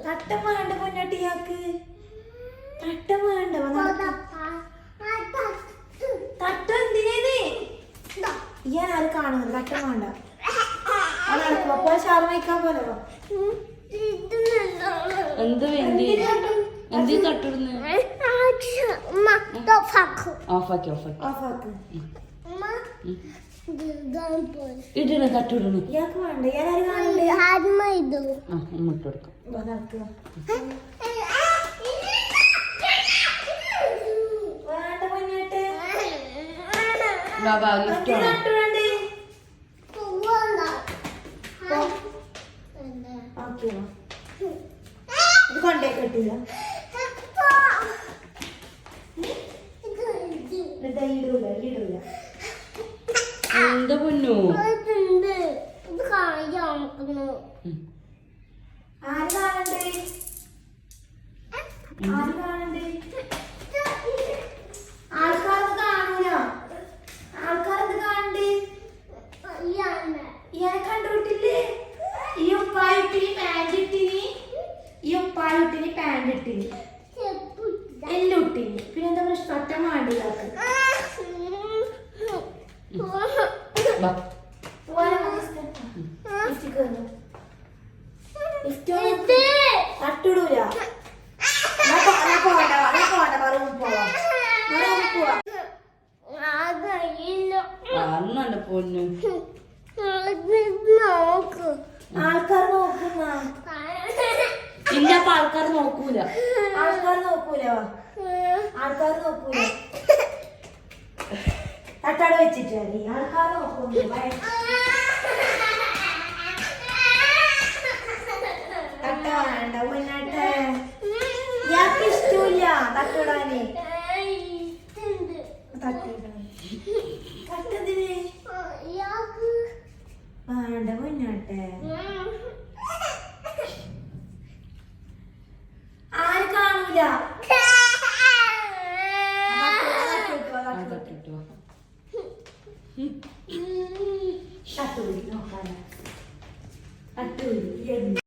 തട്ടം വേണ്ട പൊന്നാട്ടിയാക്ക്. തട്ടം വേണ്ട. തട്ടം എന്തിനേത്? ഞാൻ ആര് കാണുന്നത്? തട്ടം വേണ്ട. അത് നടക്കും. അപ്പോൾ ഷാർമ വയ്ക്കാൻ പോലെ എന്ത് എന്തി തട്ടിടുന്നു? ഓഫാക്കി ഇടണ തട്ടിടണു. ഇയാൾക്ക് വേണ്ട. ഞാൻ ആര് കാണുന്നുണ്ട്? ഇങ്ങോട്ട് കൊടുക്കാം. വേണ്ട പൊന്നാട്ടെ. ബാബാ ലിഫ്റ്റ് ഇത് കൊണ്ടേ കെട്ടില്ല. ഇടൂല. എന്താ പൊന്നു? ആര് കാണണ്ടേ? ആൾക്കാരത് കാണൂല. ആൾക്കാരത് കാണണ്ടേ? ഇയാളെ കണ്ടുപിട്ടില്ലേ? ഈ ഉപ്പായിട്ടിനി പാൻറ് ഇട്ടിനി. എല്ലാം ഇട്ടിനി. പിന്നെന്താ പ്രശ്നം? തട്ടം വേണ്ടില്ല. തട്ടിടൂല. അന്നല്ല പൊന്നു. ആൾക്കാർ നോക്കുന്ന ഇല്ല. അപ്പൊ ആൾക്കാർ നോക്കൂല. തട്ടാട് വെച്ചിട്ട് ആൾക്കാർ നോക്കുന്നു. തട്ട വേണ്ട മുന്നോട്ട്. ഇയാൾക്ക് ഇഷ്ടമില്ല തട്ടിടാന്. തട്ടതിന് വേണ്ട മുന്നോട്ട്. ആര് കാണൂല. തട്ടൂരി നോക്കാനാ.